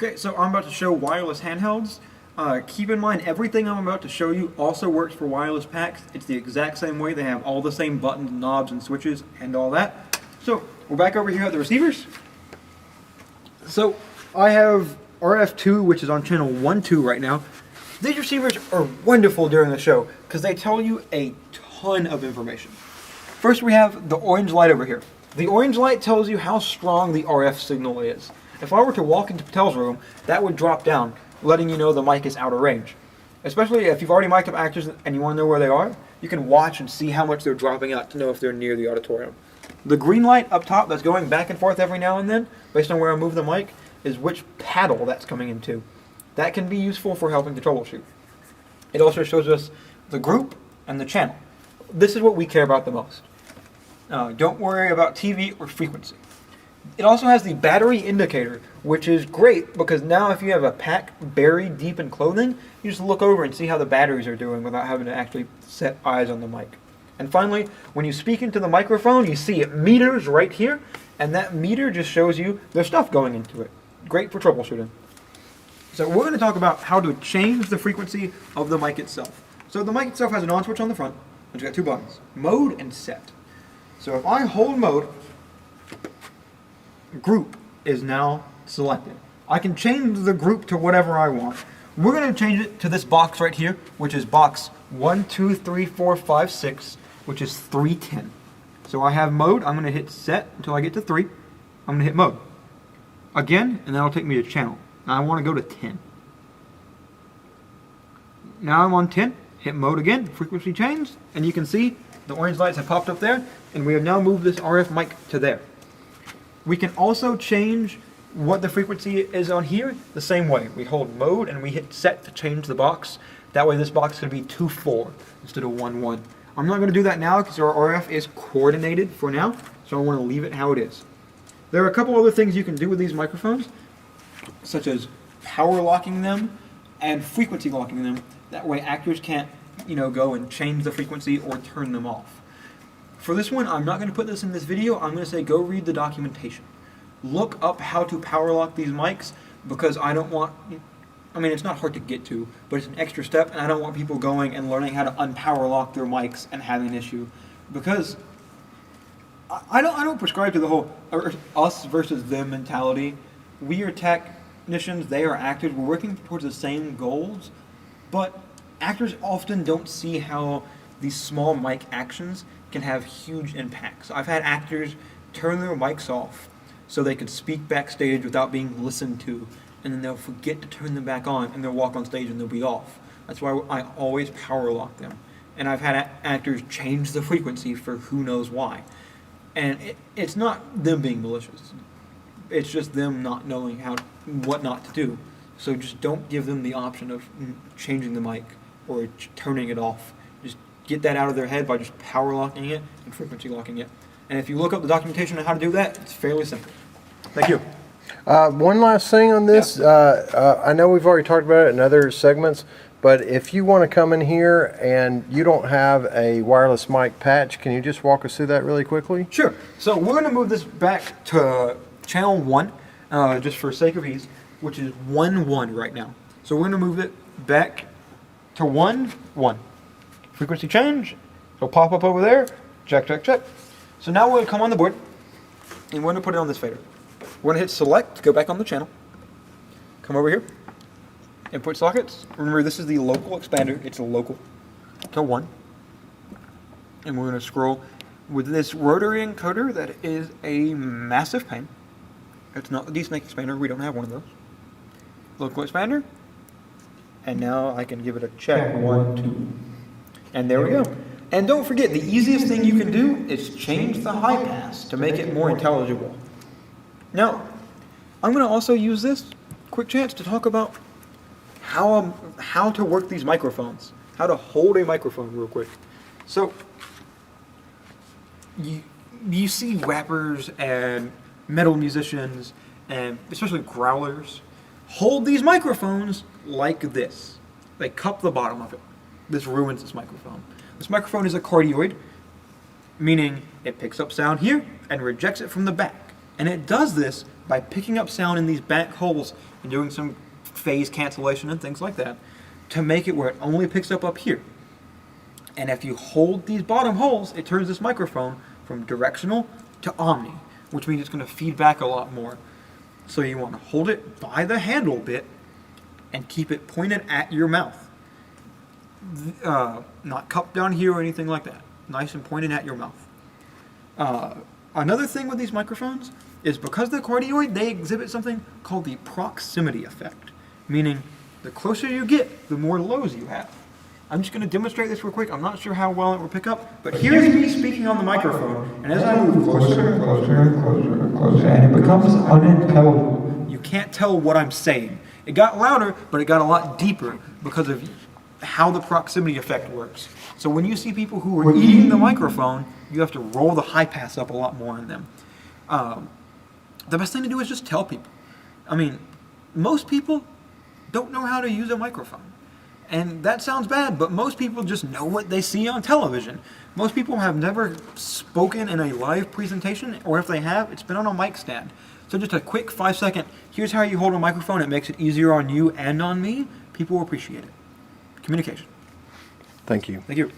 Okay, so I'm about to show wireless handhelds. Keep in mind, everything I'm about to show you also works for wireless packs. It's the exact same way. They have all the same buttons, knobs, and switches, and all that. So, we're back over here at the receivers. So, I have RF2, which is on channel 1-2 right now. These receivers are wonderful during the show, because they tell you a ton of information. First, we have the orange light over here. The orange light tells you how strong the RF signal is. If I were to walk into Patel's room, that would drop down, letting you know the mic is out of range. Especially if you've already mic'd up actors and you want to know where they are, you can watch and see how much they're dropping out to know if they're near the auditorium. The green light up top that's going back and forth every now and then, based on where I move the mic, is which paddle that's coming into. That can be useful for helping to troubleshoot. It also shows us the group and the channel. This is what we care about the most. Don't worry about TV or frequency. It also has the battery indicator, which is great because now if you have a pack buried deep in clothing, you just look over and see how the batteries are doing without having to actually set eyes on the mic. And finally, when you speak into the microphone, you see it meters right here, and that meter just shows you there's stuff going into it. Great for troubleshooting. So we're going to talk about how to change the frequency of the mic itself. So the mic itself has an on switch on the front, which has got two buttons, mode and set. So if I hold mode, group is now selected. I can change the group to whatever I want. We're going to change it to this box right here, which is box 1, 2, 3, 4, 5, 6, which is 310. So I have mode. I'm going to hit set until I get to 3. I'm going to hit mode again, and that'll take me to channel. Now I want to go to 10. Now I'm on 10. Hit mode again. Frequency changed, and you can see the orange lights have popped up there, and we have now moved this RF mic to there. We can also change what the frequency is on here the same way. We hold mode and we hit set to change the box. That way this box could be 2-4 instead of 1-1. I'm not going to do that now because our RF is coordinated for now, so I want to leave it how it is. There are a couple other things you can do with these microphones, such as power locking them and frequency locking them. That way actors can't, go and change the frequency or turn them off. For this one, I'm not going to put this in this video. I'm going to say go read the documentation. Look up how to power lock these mics because I don't want, it's not hard to get to, but it's an extra step and I don't want people going and learning how to unpower lock their mics and having an issue. Because I don't prescribe to the whole us versus them mentality. We are technicians, they are actors. We're working towards the same goals, but actors often don't see how these small mic actions can have huge impacts. I've had actors turn their mics off so they could speak backstage without being listened to, and then they'll forget to turn them back on, and they'll walk on stage and they'll be off. That's why I always power lock them. And I've had actors change the frequency for who knows why. And it's not them being malicious. It's just them not knowing what not to do. So just don't give them the option of changing the mic or turning it off. Just get that out of their head by just power locking it and frequency locking it. And if you look up the documentation on how to do that, it's fairly simple. Thank you. One last thing on this. Yeah. I know we've already talked about it in other segments, but if you want to come in here and you don't have a wireless mic patch, can you just walk us through that really quickly? Sure. So we're going to move this back to channel 1, just for sake of ease, which is 1-1 right now. So we're going to move it back to 1-1. Frequency change. It'll pop up over there. Check, check, check. So now we're going to come on the board, and we're going to put it on this fader. We're going to hit select to go back on the channel. Come over here. Input sockets. Remember, this is the local expander. It's a local to 1. And we're going to scroll with this rotary encoder that is a massive pain. It's not the D-Snake expander. We don't have one of those. Local expander. And now I can give it a check. 1, 2. And there we go. And don't forget, the easiest thing you can do is change the high pass to make it more intelligible. Now, I'm going to also use this quick chance to talk about how to work these microphones, how to hold a microphone real quick. So, you see rappers and metal musicians, and especially growlers, hold these microphones like this. They cup the bottom of it. This ruins this microphone. This microphone is a cardioid, meaning it picks up sound here and rejects it from the back. And it does this by picking up sound in these back holes and doing some phase cancellation and things like that to make it where it only picks up here. And if you hold these bottom holes, it turns this microphone from directional to omni, which means it's going to feed back a lot more. So you want to hold it by the handle bit and keep it pointed at your mouth. Not cupped down here or anything like that. Nice and pointed at your mouth. Another thing with these microphones is because they're cardioid, they exhibit something called the proximity effect, meaning the closer you get, the more lows you have. I'm just going to demonstrate this real quick. I'm not sure how well it will pick up, but here's me speaking on the microphone, and as I move closer and closer and closer and closer, and it becomes unintelligible. You can't tell what I'm saying. It got louder, but it got a lot deeper because of how the proximity effect works. So when you see people who are eating the microphone, you have to roll the high pass up a lot more in them. The best thing to do is just tell people. I mean, most people don't know how to use a microphone. And that sounds bad, but most people just know what they see on television. Most people have never spoken in a live presentation, or if they have, it's been on a mic stand. So just a quick 5-second, here's how you hold a microphone, it makes it easier on you and on me. People will appreciate it. Communication. Thank you. Thank you.